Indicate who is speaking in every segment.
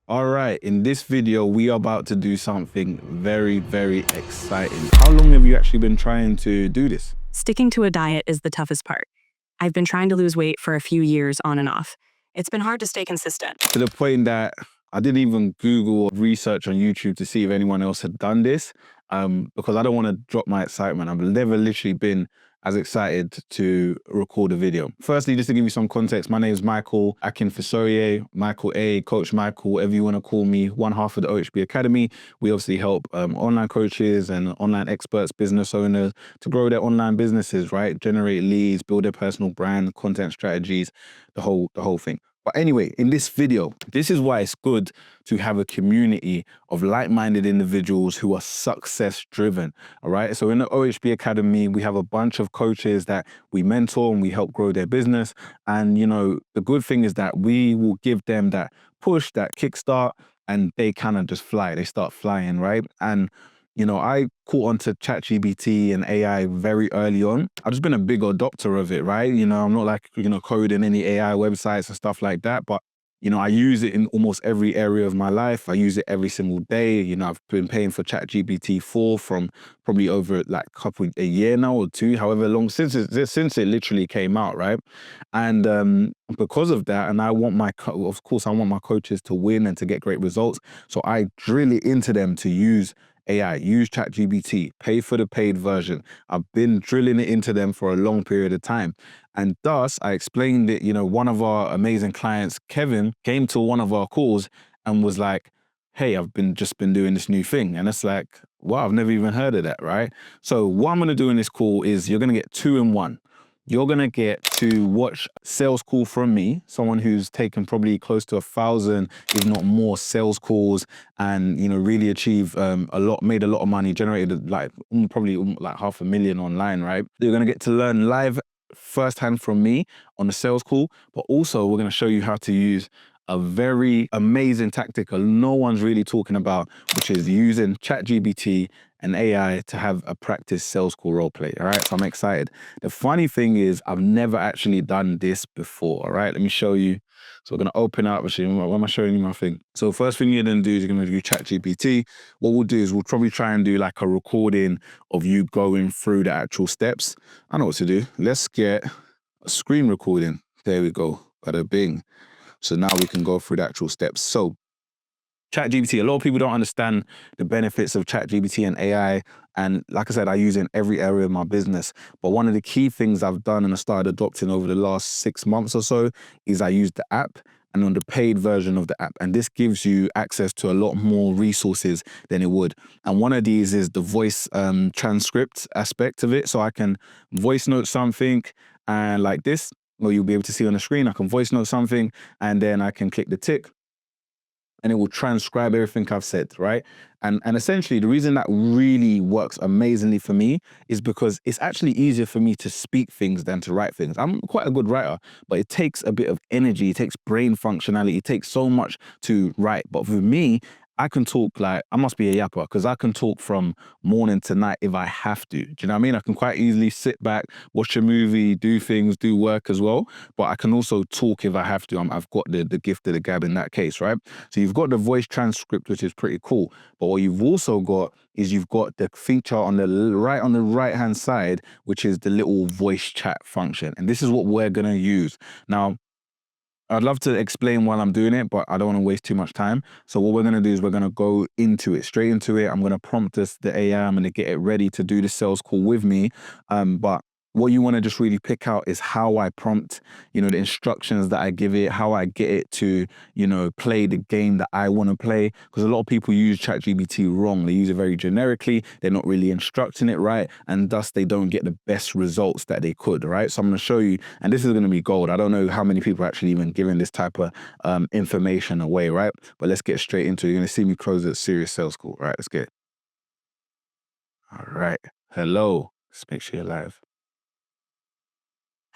Speaker 1: All right, in this video, we are about to do something very, very exciting. How long have you actually been trying to do this?
Speaker 2: Sticking to a diet is the toughest part. I've been trying to lose weight for a few years on and off. It's been hard to stay consistent.
Speaker 1: To the point that I didn't even Google or research on YouTube to see if anyone else had done this, because I don't want to drop my excitement. I've never literally been as excited to record a video. Firstly, just to give you some context, my name is Michael Akinfisoriye, Michael A, Coach Michael, whatever you want to call me, one half of the OHB Academy. We obviously help online coaches and online experts, business owners to grow their online businesses, right? Generate leads, build their personal brand, content strategies, the whole thing. But anyway, in this video, this is why it's good to have a community of like-minded individuals who are success-driven, all right? So in the OHB Academy, we have a bunch of coaches that we mentor and we help grow their business. And, you know, the good thing is that we will give them that push, that kickstart, and they kind of just fly. They start flying, right? And you know, I caught onto ChatGPT and AI very early on. I've just been a big adopter of it, right? You know, I'm not like, coding any AI websites and stuff like that, but, I use it in almost every area of my life. I use it every single day. You know, I've been paying for ChatGPT 4 from probably over like a year now or two, however long since it literally came out, right? And because of that, and of course, I want my coaches to win and to get great results. So I drill it into them to use AI, use ChatGPT, pay for the paid version. I've been drilling it into them for a long period of time. And thus, I explained it, one of our amazing clients, Kevin, came to one of our calls and was like, hey, I've just been doing this new thing. And it's like, wow, I've never even heard of that, right? So what I'm going to do in this call is you're going to get 2 in 1. You're going to get to watch sales call from me, someone who's taken probably close to 1,000, if not more, sales calls and, really achieved made a lot of money, generated probably like 500,000 online, right? You're going to get to learn live firsthand from me on the sales call, but also we're going to show you how to use a very amazing tactic no one's really talking about, which is using ChatGPT and AI to have a practice sales call role play. All right, so I'm excited. The funny thing is I've never actually done this before. All right, let me show you. So we're going to open up. Actually, why am I showing you my thing? So first thing you're going to do is you're going to do ChatGPT. What we'll do is we'll probably try and do like a recording of you going through the actual steps. I know what to do. Let's get a screen recording. There we go. Bada bing. So now we can go through the actual steps. So ChatGPT, a lot of people don't understand the benefits of ChatGPT and AI. And like I said, I use it in every area of my business. But one of the key things I've done and I started adopting over the last 6 months or so is I use the app and on the paid version of the app. And this gives you access to a lot more resources than it would. And one of these is the voice transcript aspect of it. So I can voice note something and like this, or you'll be able to see on the screen, I can voice note something and then I can click the tick and it will transcribe everything I've said, right? And essentially, the reason that really works amazingly for me is because it's actually easier for me to speak things than to write things. I'm quite a good writer, but it takes a bit of energy, it takes brain functionality, it takes so much to write. But for me, I can talk like, I must be a yapper because I can talk from morning to night if I have to. Do you know what I mean? I can quite easily sit back, watch a movie, do things, do work as well. But I can also talk if I have to. I've got the gift of the gab in that case, right? So you've got the voice transcript, which is pretty cool. But what you've also got is you've got the feature on the right-hand side, which is the little voice chat function. And this is what we're going to use. Now, I'd love to explain while I'm doing it, but I don't want to waste too much time. So what we're going to do is we're going to go into it, straight into it. I'm going to prompt the AI. I'm going to get it ready to do the sales call with me. But what you want to just really pick out is how I prompt, the instructions that I give it, how I get it to, play the game that I want to play. Because a lot of people use ChatGPT wrong. They use it very generically. They're not really instructing it right. And thus they don't get the best results that they could, right? So I'm going to show you, and this is going to be gold. I don't know how many people are actually even giving this type of information away, right? But let's get straight into it. You're going to see me close a serious sales call. Right, let's get it. All right. Hello. Let's make sure you're live.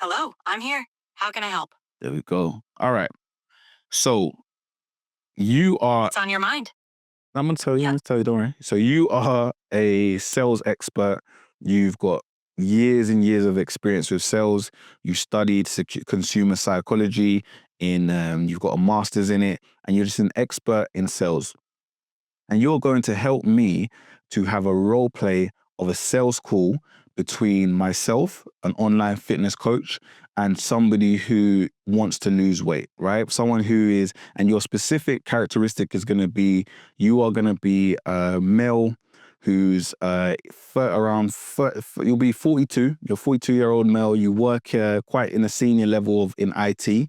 Speaker 2: Hello, I'm here. How can I help?
Speaker 1: There we go. All right. So you are,
Speaker 2: What's on your mind?
Speaker 1: I'm going to tell you, don't worry. So you are a sales expert. You've got years and years of experience with sales. You studied consumer psychology you've got a master's in it, and you're just an expert in sales. And you're going to help me to have a role play of a sales call between myself, an online fitness coach, and somebody who wants to lose weight, right? Someone who is, and your specific characteristic is going to be, you are going to be a male who's around, you'll be 42, you're a 42-year-old male, you work quite in a senior level in IT.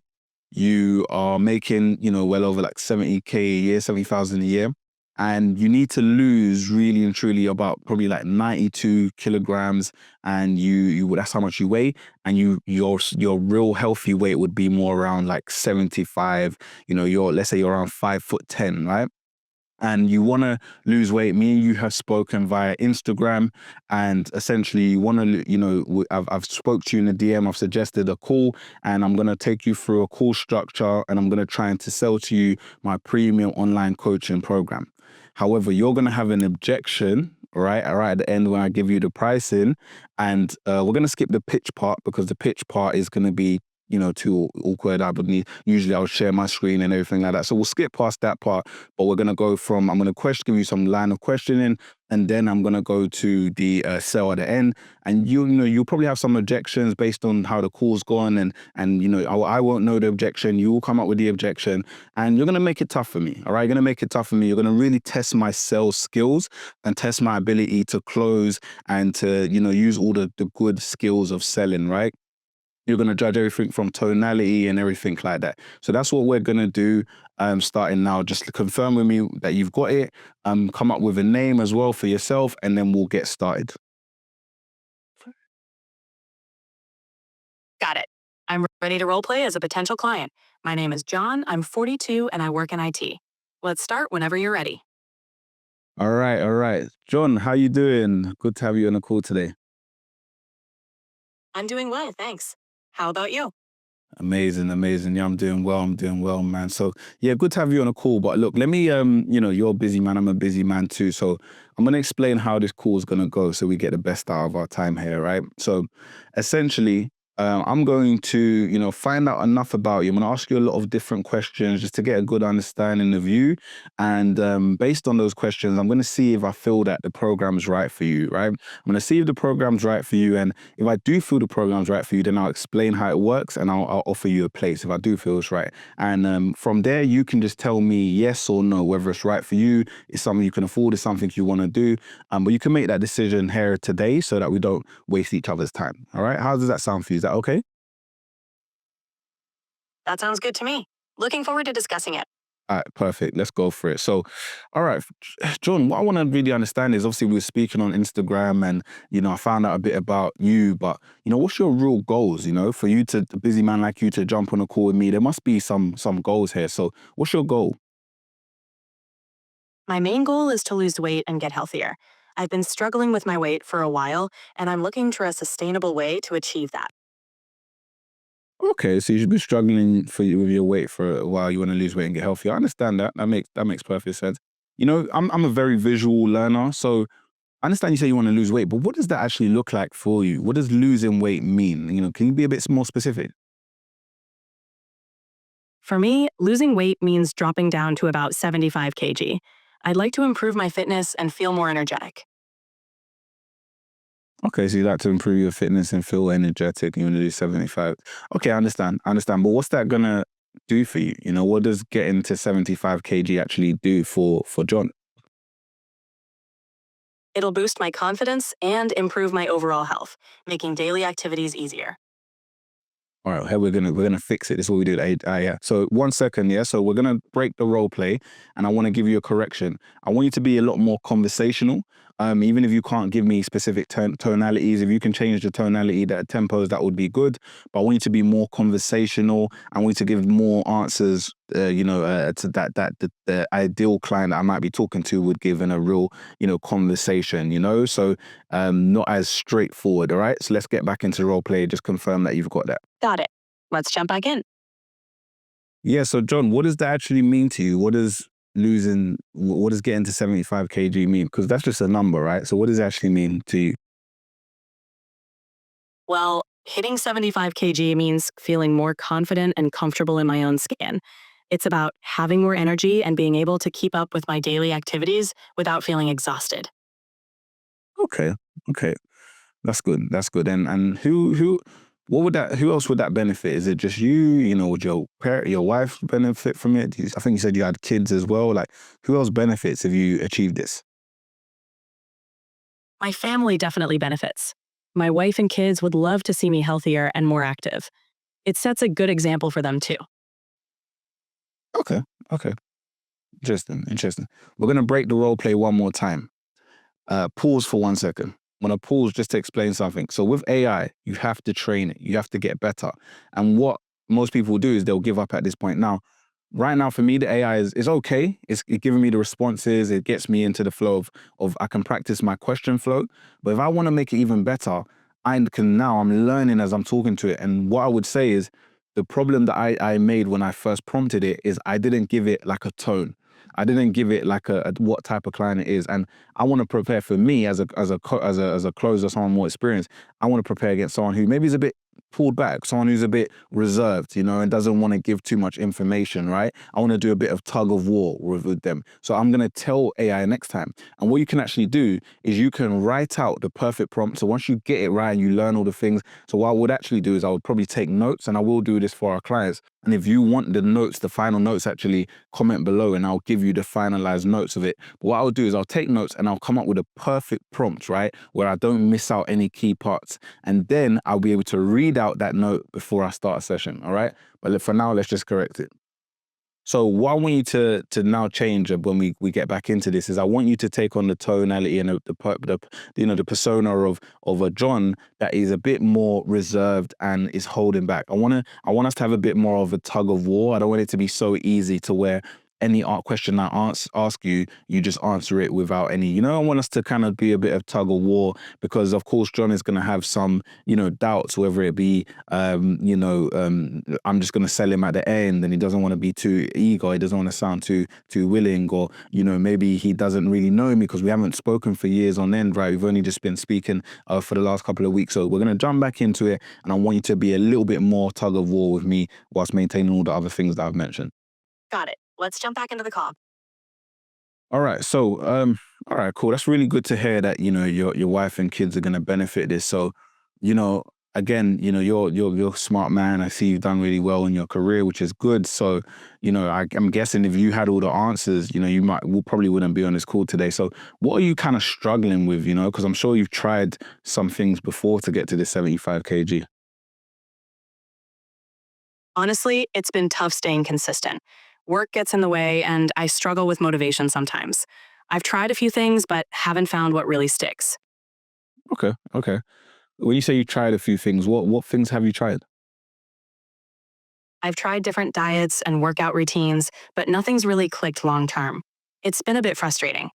Speaker 1: You are making, well over like 70K a year, 70,000 a year. And you need to lose really and truly about probably like 92 kilograms. And that's how much you weigh. And your real healthy weight would be more around like 75. Let's say you're around 5'10", right? And you want to lose weight. Me and you have spoken via Instagram, and essentially you want to, I've spoke to you in the DM. I've suggested a call, and I'm going to take you through a call structure, and I'm going to try to sell to you my premium online coaching program. However, you're going to have an objection, right at the end when I give you the pricing, and we're going to skip the pitch part because the pitch part is going to be too awkward. Usually I'll share my screen and everything like that. So we'll skip past that part, but we're going to go from, I'm going to give you some line of questioning, and then I'm going to go to the sell at the end. And you'll probably have some objections based on how the call's gone. And I won't know the objection. You will come up with the objection, and you're going to make it tough for me. All right. You're going to make it tough for me. You're going to really test my sales skills and test my ability to close and to, use all the good skills of selling, right? You're going to judge everything from tonality and everything like that. So that's what we're going to do starting now. Just confirm with me that you've got it. Come up with a name as well for yourself, and then we'll get started.
Speaker 2: Got it. I'm ready to roleplay as a potential client. My name is John. I'm 42 and I work in IT. Let's start whenever you're ready.
Speaker 1: All right, all right. John, how you doing? Good to have you on the call today.
Speaker 2: I'm doing well, thanks. How about you?
Speaker 1: Amazing, amazing. Yeah, I'm doing well, man. So yeah, good to have you on a call. But look, let me, you're a busy man. I'm a busy man too. So I'm going to explain how this call is going to go so we get the best out of our time here, right? So essentially, I'm going to, find out enough about you. I'm going to ask you a lot of different questions just to get a good understanding of you. And based on those questions, I'm going to see if I feel that the program's right for you, right? I'm going to see if the program's right for you. And if I do feel the program's right for you, then I'll explain how it works, and I'll offer you a place if I do feel it's right. And from there, you can just tell me yes or no, whether it's right for you, it's something you can afford, it's something you want to do. But you can make that decision here today so that we don't waste each other's time. All right? How does that sound for you? Is that okay?
Speaker 2: That sounds good to me. Looking forward to discussing it.
Speaker 1: All right, perfect. Let's go for it. So, all right, John, what I want to really understand is obviously we were speaking on Instagram, and, I found out a bit about you, but, what's your real goals, for you to, a busy man like you, to jump on a call with me? There must be some goals here. So what's your goal?
Speaker 2: My main goal is to lose weight and get healthier. I've been struggling with my weight for a while, and I'm looking for a sustainable way to achieve that.
Speaker 1: Okay, so you've been struggling with your weight for a while. You want to lose weight and get healthy. I understand that. That makes perfect sense. I'm a very visual learner, so I understand you say you want to lose weight, but what does that actually look like for you? What does losing weight mean? Can you be a bit more specific?
Speaker 2: For me, losing weight means dropping down to about 75 kg. I'd like to improve my fitness and feel more energetic.
Speaker 1: Okay, so you like to improve your fitness and feel energetic, and you want to do 75. Okay, I understand. But what's that gonna do for you? What does getting to 75 kg actually do for John?
Speaker 2: It'll boost my confidence and improve my overall health, making daily activities easier.
Speaker 1: All right, hey, we're gonna fix it. This is what we do. Yeah. So 1 second, yeah. So we're gonna break the role play, and I want to give you a correction. I want you to be a lot more conversational. Even if you can't give me specific tonalities, if you can change the tonality, the tempos, that would be good. But I want you to be more conversational. I want you to give more answers. To the ideal client that I might be talking to would give in a real, conversation. So not as straightforward. All right. So let's get back into role play. Just confirm that you've got that.
Speaker 2: Got it. Let's jump back in.
Speaker 1: Yeah. So John, what does that actually mean to you? What does getting to 75 kg mean? Because that's just a number, right? So what does it actually mean to you?
Speaker 2: Well, Hitting 75 kg means feeling more confident and comfortable in my own skin. It's about having more energy and being able to keep up with my daily activities without feeling exhausted.
Speaker 1: Okay, okay, that's good. That's good. And what would that? Who else would that benefit? Is it just you? You know, would your parent, your wife benefit from it? I think you said you had kids as well. Like, who else benefits if you achieve this?
Speaker 2: My family definitely benefits. My wife and kids would love to see me healthier and more active. It sets a good example for them too.
Speaker 1: Okay, okay, interesting, interesting. We're gonna break the role play one more time. Pause for 1 second. I'm gonna pause just to explain something. So with AI, you have to train it. You have to get better. And what most people do is they'll give up at this point. Now, right now for me, the AI is okay. It's giving me the responses. It gets me into the flow of I can practice my question flow. But if I want to make it even better, I'm learning as I'm talking to it. And what I would say is the problem that I made when I first prompted it is I didn't give it like a tone. I didn't give it like a what type of client it is. And I want to prepare for me as a closer, someone more experienced. I want to prepare against someone who maybe is a bit pulled back, someone who's a bit reserved, you know, and doesn't want to give too much information, right? I want to do a bit of tug of war with them. So I'm going to tell AI next time. And what you can actually do is you can write out the perfect prompt. So once you get it right and you learn all the things, so what I would actually do is I would probably take notes, and I will do this for our clients. And if you want the notes, the final notes, actually comment below and I'll give you the finalized notes of it. But what I'll do is I'll take notes and I'll come up with a perfect prompt, right? Where I don't miss out any key parts. And then I'll be able to read out that note before I start a session, all right? But for now, let's just correct it. So what I want you to now change when we get back into this is I want you to take on the tonality and the persona of a John that is a bit more reserved and is holding back. I want us to have a bit more of a tug of war. I don't want it to be so easy to where any art question I ask you, you just answer it without any, you know, I want us to kind of be a bit of tug of war because of course John is going to have some, you know, doubts, whether it be, I'm just going to sell him at the end and he doesn't want to be too eager. He doesn't want to sound too willing, or, you know, maybe he doesn't really know me because we haven't spoken for years on end, right? We've only just been speaking for the last couple of weeks. So we're going to jump back into it and I want you to be a little bit more tug of war with me whilst maintaining all the other things that I've mentioned.
Speaker 2: Got it. Let's jump back into the call.
Speaker 1: All right. So, all right, cool. That's really good to hear that, you know, your wife and kids are gonna benefit this. So, you know, again, you know, you're a smart man. I see you've done really well in your career, which is good. So, you know, I'm guessing if you had all the answers, you know, probably wouldn't be on this call today. So what are you kind of struggling with, you know? Because I'm sure you've tried some things before to get to this 75 kg.
Speaker 2: Honestly, it's been tough staying consistent. Work gets in the way, and I struggle with motivation sometimes. I've tried a few things, but haven't found what really sticks.
Speaker 1: Okay, okay. When you say you tried a few things, what things have you tried?
Speaker 2: I've tried different diets and workout routines, but nothing's really clicked long term. It's been a bit frustrating.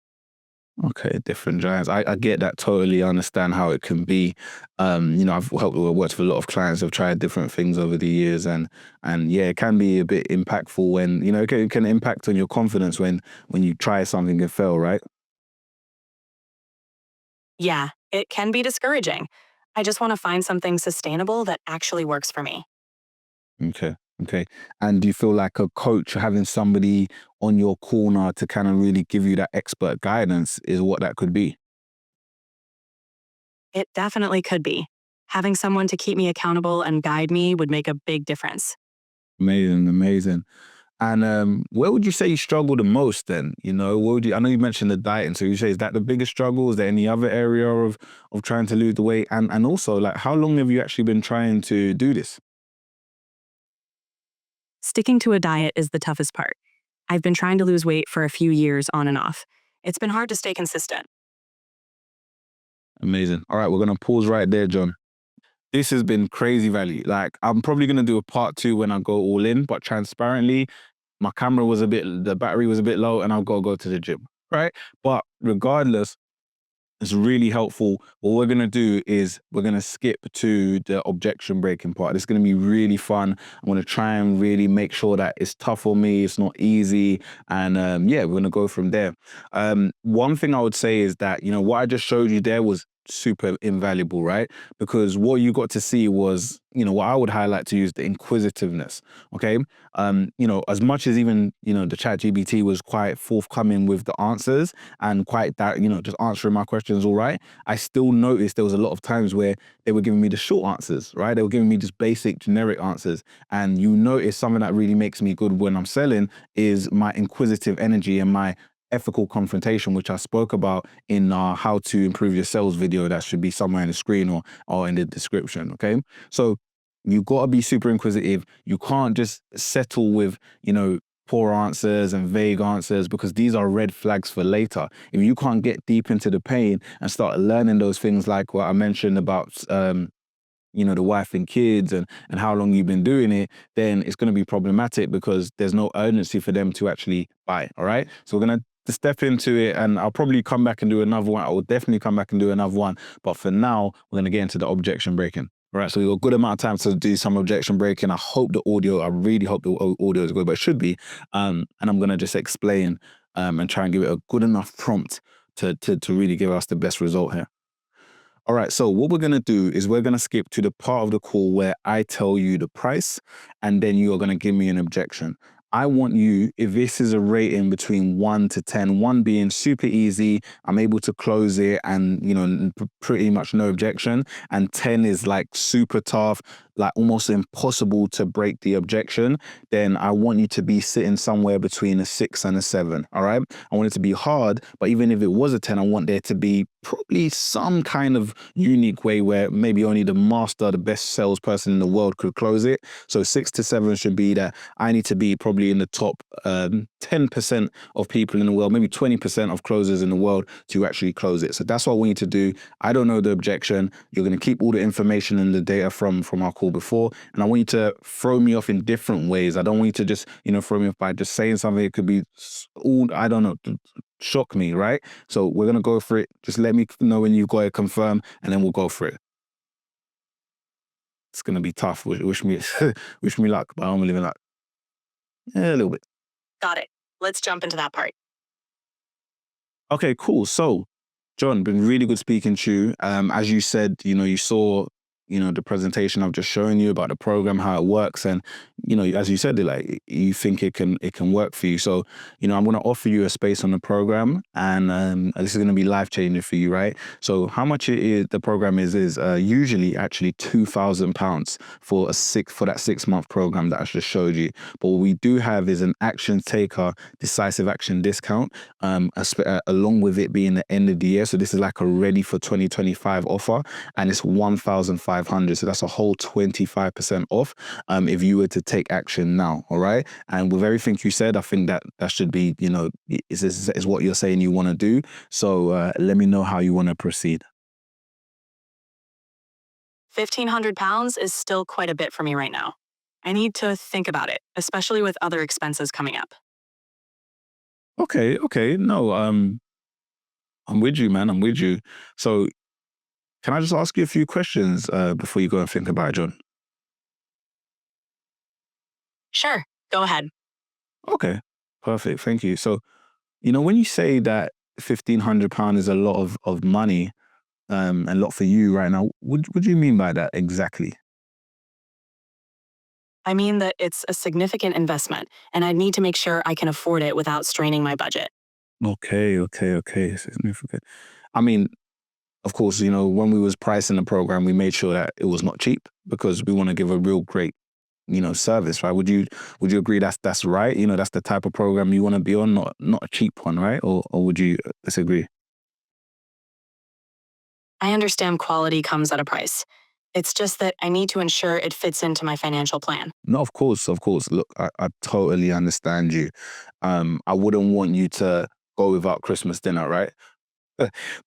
Speaker 1: Okay, different giants. I get that, totally understand how it can be. You know, I've helped worked with a lot of clients who've tried different things over the years, and yeah, it can be a bit impactful when, you know, it can impact on your confidence when you try something and fail, right?
Speaker 2: Yeah, it can be discouraging. I just want to find something sustainable that actually works for me.
Speaker 1: Okay, okay. And do you feel like a coach, having somebody on your corner to kind of really give you that expert guidance is what that could be?
Speaker 2: It definitely could be. Having someone to keep me accountable and guide me would make a big difference.
Speaker 1: Amazing, amazing. And where would you say you struggle the most then? You know, what would you, I know you mentioned the dieting, so you say, is that the biggest struggle? Is there any other area of trying to lose the weight? And also, like, how long have you actually been trying to do this?
Speaker 2: Sticking to a diet is the toughest part. I've been trying to lose weight for a few years on and off. It's been hard to stay consistent.
Speaker 1: Amazing. All right, we're gonna pause right there, John. This has been crazy value. Like, I'm probably gonna do a part two when I go all in, but transparently, the battery was a bit low, and I've got to go to the gym, right? But regardless, it's really helpful. What we're gonna do is we're gonna skip to the objection breaking part. It's gonna be really fun. I'm gonna try and really make sure that it's tough on me, it's not easy, and yeah, we're gonna go from there. One thing I would say is that, you know, what I just showed you there was super invaluable, right? Because what you got to see was, what I would highlight to you is the inquisitiveness. Okay. As much as even, the ChatGPT was quite forthcoming with the answers and quite that, just answering my questions all right, I still noticed there was a lot of times where they were giving me the short answers, right? They were giving me just basic generic answers. And you notice something that really makes me good when I'm selling is my inquisitive energy and my ethical confrontation, which I spoke about in our how to improve your sales video that should be somewhere in the screen or in the description. Okay. So you got to be super inquisitive. You can't just settle with, poor answers and vague answers, because these are red flags for later. If you can't get deep into the pain and start learning those things like what I mentioned about, the wife and kids and how long you've been doing it, then it's going to be problematic because there's no urgency for them to actually buy. All right. So we're going to step into it, and I'll probably come back and do another one. I will definitely come back and do another one. But for now, we're going to get into the objection breaking. All right. So we've got a good amount of time to do some objection breaking. I really hope the audio is good, but it should be. And I'm going to just explain and try and give it a good enough prompt to really give us the best result here. All right, so what we're going to do is we're going to skip to the part of the call where I tell you the price and then you are going to give me an objection. I want you, if this is a rating between 1 to 10, 1 being super easy, I'm able to close it and, pretty much no objection, and 10 is like super tough, like almost impossible to break the objection, then I want you to be sitting somewhere between a 6 and a 7, all right? I want it to be hard, but even if it was a 10, I want there to be probably some kind of unique way where maybe only the master, the best salesperson in the world could close it. So 6 to 7 should be that I need to be probably in the top 10% of people in the world, maybe 20% of closers in the world to actually close it. So that's what we need to do. I don't know the objection. You're going to keep all the information and the data from our call before, and I want you to throw me off in different ways. I don't want you to just, throw me off by just saying something. It could be all, I don't know, shock me, right? So we're going to go for it. Just let me know when you've got it confirmed, and then we'll go for it. It's going to be tough. Wish me wish me luck, but I don't believe in luck. Yeah, a little bit.
Speaker 2: Got it. Let's jump into that part.
Speaker 1: Okay, cool. So, John, been really good speaking to you. As you said, you saw, the presentation I've just shown you about the program, how it works, and as you said, like you think it can work for you. So, I'm going to offer you a space on the program, and this is going to be life changing for you, right? So, how much it is the program is usually actually £2,000 for that 6-month program that I just showed you. But what we do have is an action taker decisive action discount, along with it being the end of the year. So this is like a ready for 2025 offer, and it's 1,500. So that's a whole 25% off if you were to take action now. All right. And with everything you said, I think that should be, is what you're saying you want to do. So let me know how you want to proceed.
Speaker 2: £1,500 is still quite a bit for me right now. I need to think about it, especially with other expenses coming up.
Speaker 1: Okay. No, I'm with you, man. I'm with you. So can I just ask you a few questions before you go and think about it, John?
Speaker 2: Sure, go ahead.
Speaker 1: Okay, perfect. Thank you. So, when you say that £1,500 is a lot of money, and a lot for you right now, what do you mean by that exactly?
Speaker 2: I mean that it's a significant investment, and I need to make sure I can afford it without straining my budget.
Speaker 1: Okay. Significant. I mean, of course, when we was pricing the program, we made sure that it was not cheap because we want to give a real great, service, right? Would you agree that's right? That's the type of program you want to be on, not a cheap one, right? Or would you disagree?
Speaker 2: I understand quality comes at a price. It's just that I need to ensure it fits into my financial plan.
Speaker 1: No, of course, of course. Look, I totally understand you. I wouldn't want you to go without Christmas dinner, right?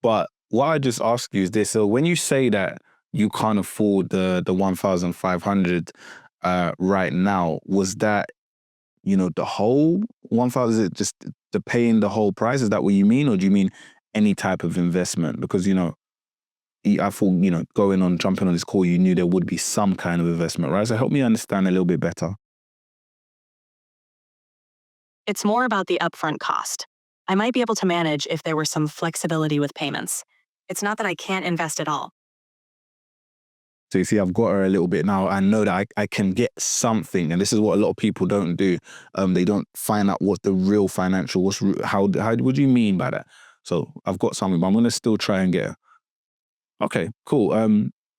Speaker 1: But what I just ask you is this: so when you say that you can't afford the 1,500 right now, was that the whole 1,000? Is it just the paying the whole price? Is that what you mean, or do you mean any type of investment? Because I thought jumping on this call, you knew there would be some kind of investment, right? So help me understand a little bit better.
Speaker 2: It's more about the upfront cost. I might be able to manage if there were some flexibility with payments. It's not that I can't invest at all.
Speaker 1: So you see, I've got her a little bit now. I know that I can get something, and this is what a lot of people don't do. They don't find out what the real financial, how what do you mean by that? So I've got something, but I'm gonna still try and get her. Okay, cool.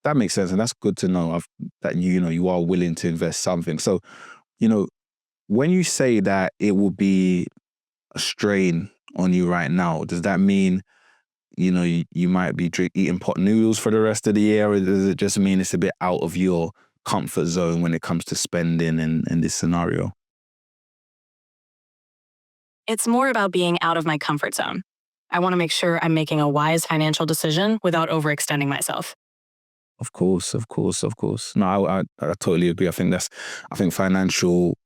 Speaker 1: That makes sense, and that's good to know. That you are willing to invest something. So you know, when you say that it will be a strain on you right now, does that mean you might be eating pot noodles for the rest of the year, or does it just mean it's a bit out of your comfort zone when it comes to spending in this scenario?
Speaker 2: It's more about being out of my comfort zone. I want to make sure I'm making a wise financial decision without overextending myself.
Speaker 1: Of course, of course, of course. No, I totally agree. I think financial,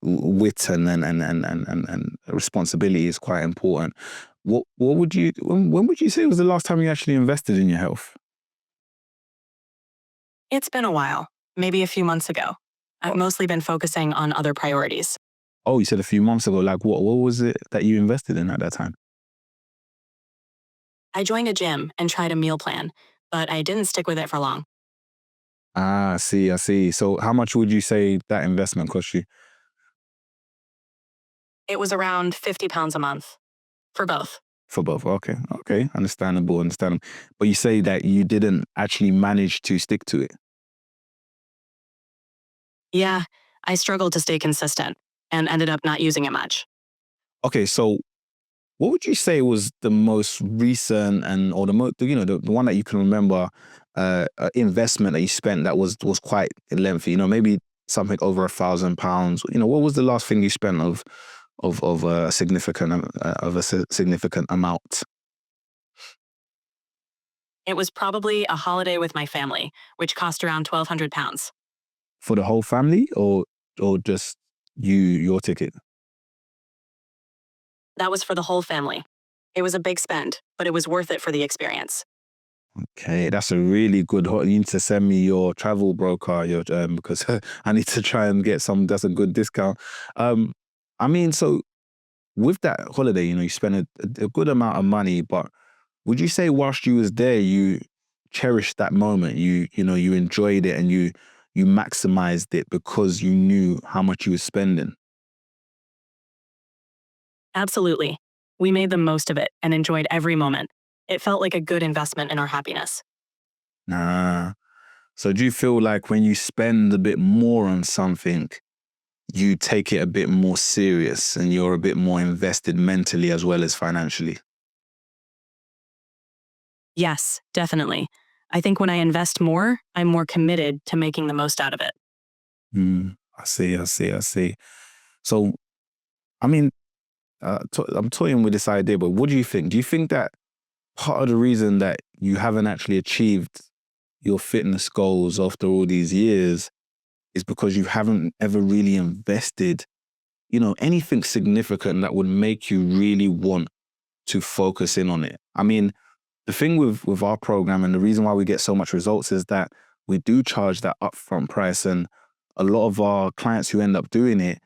Speaker 1: wit and responsibility is quite important. What would you when would you say was the last time you actually invested in your health?
Speaker 2: It's been a while, maybe a few months ago. I've mostly been focusing on other priorities.
Speaker 1: Oh, you said a few months ago. Like what was it that you invested in at that time?
Speaker 2: I joined a gym and tried a meal plan, but I didn't stick with it for long.
Speaker 1: Ah, I see, I see. So how much would you say that investment cost you?
Speaker 2: It was around £50 a month for both.
Speaker 1: For both. Okay. Okay. Understandable. Understandable. But you say that you didn't actually manage to stick to it.
Speaker 2: Yeah, I struggled to stay consistent and ended up not using it much.
Speaker 1: Okay. So what would you say was the most recent and or the one that you can remember investment that you spent that was quite lengthy? Maybe something over £1,000. What was the last thing you spent of a significant amount
Speaker 2: It was probably a holiday with my family, which cost around £1,200.
Speaker 1: for the whole family, or just your ticket?
Speaker 2: That was for the whole family. It was a big spend, but it was worth it for the experience.
Speaker 1: Okay, that's a really good. You need to send me your travel broker, because I need to try and get some. That's a good discount. Um, I mean, so with that holiday, you spent a good amount of money, but would you say whilst you was there, you cherished that moment? You enjoyed it and you maximized it because you knew how much you were spending.
Speaker 2: Absolutely. We made the most of it and enjoyed every moment. It felt like a good investment in our happiness.
Speaker 1: Nah. So do you feel like when you spend a bit more on something, you take it a bit more serious and you're a bit more invested mentally as well as financially?
Speaker 2: Yes, definitely. I think when I invest more, I'm more committed to making the most out of it.
Speaker 1: I see, I see, I see. So, I mean, I'm toying with this idea, but what do you think? Do you think that part of the reason that you haven't actually achieved your fitness goals after all these years is because you haven't ever really invested, anything significant that would make you really want to focus in on it? I mean, the thing with our program and the reason why we get so much results is that we do charge that upfront price, and a lot of our clients who end up doing it,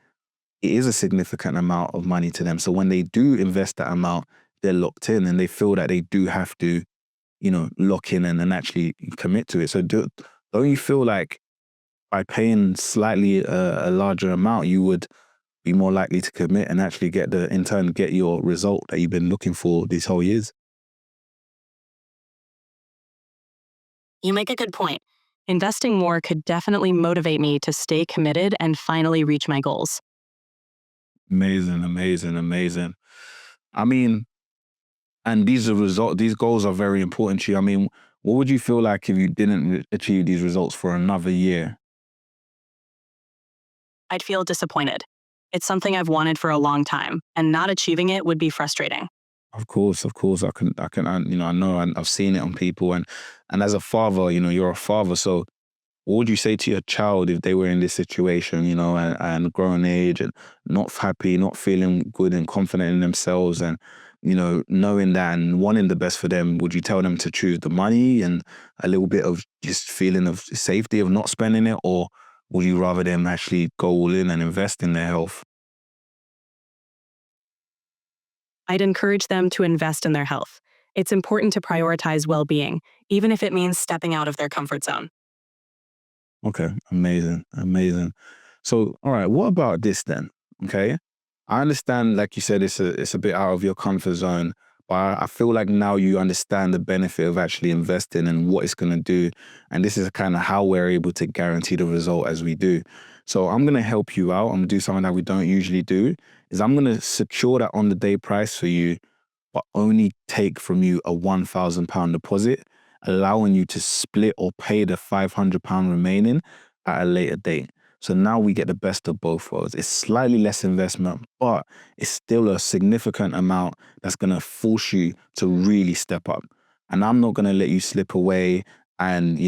Speaker 1: it is a significant amount of money to them. So when they do invest that amount, they're locked in and they feel that they do have to, lock in and actually commit to it. So don't you feel like by paying slightly a larger amount, you would be more likely to commit and actually in turn get your result that you've been looking for these whole years?
Speaker 2: You make a good point. Investing more could definitely motivate me to stay committed and finally reach my goals.
Speaker 1: Amazing, amazing, amazing. I mean, and these goals are very important to you. I mean, what would you feel like if you didn't achieve these results for another year?
Speaker 2: I'd feel disappointed. It's something I've wanted for a long time, and not achieving it would be frustrating.
Speaker 1: Of course, I know, and I've seen it on people, and as a father, you're a father, so what would you say to your child if they were in this situation, and growing age and not happy, not feeling good and confident in themselves, and knowing that and wanting the best for them? Would you tell them to choose the money and a little bit of just feeling of safety of not spending it, or would you rather them actually go all in and invest in their health?
Speaker 2: I'd encourage them to invest in their health. It's important to prioritize well-being, even if it means stepping out of their comfort zone.
Speaker 1: Okay, amazing, amazing. So, all right, what about this then? Okay, I understand, like you said, it's a bit out of your comfort zone, but I feel like now you understand the benefit of actually investing and what it's going to do, and this is kind of how we're able to guarantee the result as we do. So, I'm going to help you out. I'm going to do something that we don't usually do. Is I'm going to secure that on the day price for you, but only take from you a £1,000 deposit, allowing you to split or pay the £500 remaining at a later date. So now we get the best of both worlds. It's slightly less investment, but it's still a significant amount that's going to force you to really step up. And I'm not going to let you slip away and,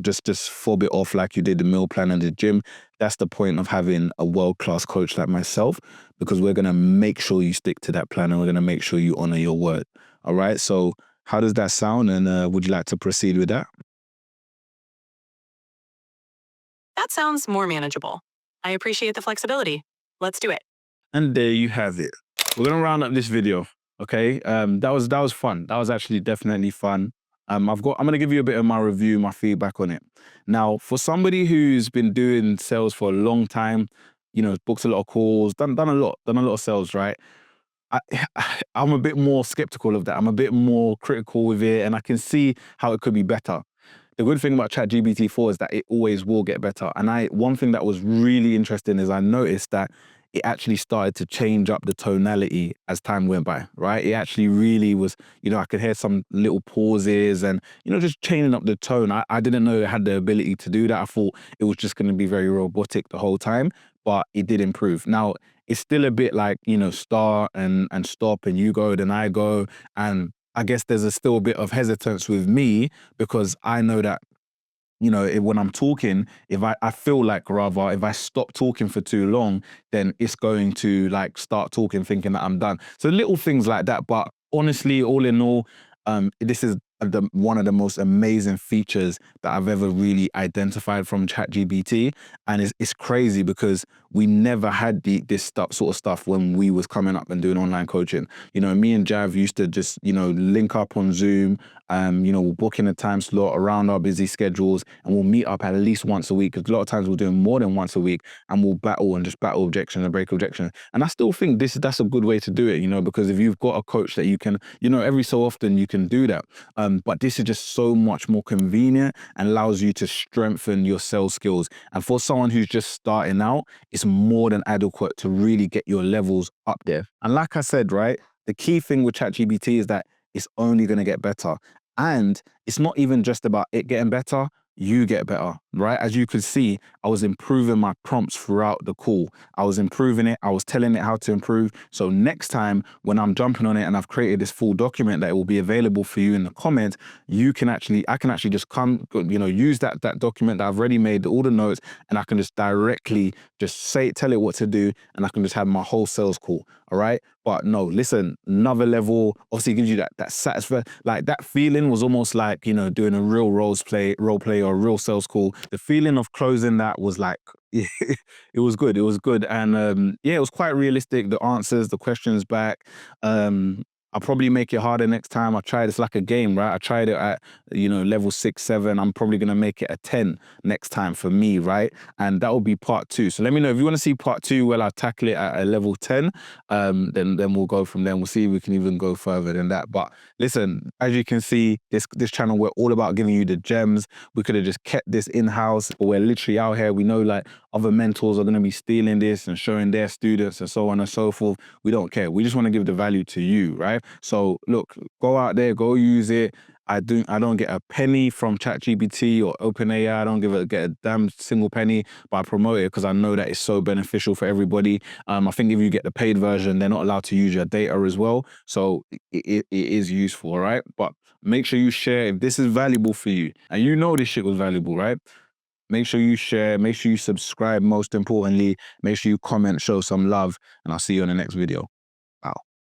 Speaker 1: just fob it off like you did the meal plan and the gym. That's the point of having a world-class coach like myself, because we're going to make sure you stick to that plan and we're going to make sure you honor your word. All right. So how does that sound? And would you like to proceed with that?
Speaker 2: That sounds more manageable. I appreciate the flexibility. Let's do it.
Speaker 1: And there you have it. We're gonna round up this video. Okay. That was fun. That was actually definitely fun. I'm gonna give you a bit of my review, my feedback on it. Now, for somebody who's been doing sales for a long time, booked a lot of calls, done a lot of sales, right? I, I'm a bit more skeptical of that. I'm a bit more critical with it, and I can see how it could be better. The good thing about ChatGPT 4 is that it always will get better. And one thing that was really interesting is I noticed that it actually started to change up the tonality as time went by, right? It actually really was, I could hear some little pauses and, just changing up the tone. I didn't know it had the ability to do that. I thought it was just going to be very robotic the whole time, but it did improve. Now, it's still a bit like, start and stop, and you go, then I go. And I guess there's still a bit of hesitance with me, because I know that, when I'm talking, if I feel like, rather, if I stop talking for too long, then it's going to like start talking thinking that I'm done. So little things like that. But honestly, all in all, this is one of the most amazing features that I've ever really identified from ChatGPT. And it's crazy because we never had this sort of stuff when we was coming up and doing online coaching. Me and Jav used to just, link up on Zoom, we'll book in a time slot around our busy schedules, and we'll meet up at least once a week. Because a lot of times we're doing more than once a week, and we'll battle objection and break objection. And I still think that's a good way to do it, because if you've got a coach that you can, every so often you can do that. But this is just so much more convenient and allows you to strengthen your sales skills. And for someone who's just starting out, it's more than adequate to really get your levels up there. And like I said, right, the key thing with ChatGPT is that it's only going to get better. And it's not even just about it getting better, you get better, right? As you can see, I was improving my prompts throughout the call. I was improving it. I was telling it how to improve. So next time when I'm jumping on it and I've created this full document that will be available for you in the comments, I can actually just use that document that I've already made, all the notes, and I can just directly just tell it what to do, and I can just have my whole sales call. All right. But no, listen, another level, obviously it gives you that satisfaction, like that feeling was almost like, doing a real role play or a real sales call. The feeling of closing that was like, it was good. It was good. And it was quite realistic. The answers, the questions back. I'll probably make it harder next time. It's like a game, right? I tried it at, level 6, 7. I'm probably going to make it a 10 next time for me, right? And that will be part 2. So let me know if you want to see part 2 where I tackle it at a level 10. Then we'll go from there. We'll see if we can even go further than that. But listen, as you can see, this channel, we're all about giving you the gems. We could have just kept this in-house, but we're literally out here. We know like other mentors are going to be stealing this and showing their students and so on and so forth. We don't care. We just want to give the value to you, right? So look, go out there, go use it. I don't get a penny from ChatGPT or OpenAI. I don't get a damn single penny, but I promote it because I know that it's so beneficial for everybody. I think if you get the paid version, they're not allowed to use your data as well. So it is useful, all right? But make sure you share if this is valuable for you. And you know this shit was valuable, right? Make sure you share, make sure you subscribe, most importantly. Make sure you comment, show some love, and I'll see you in the next video.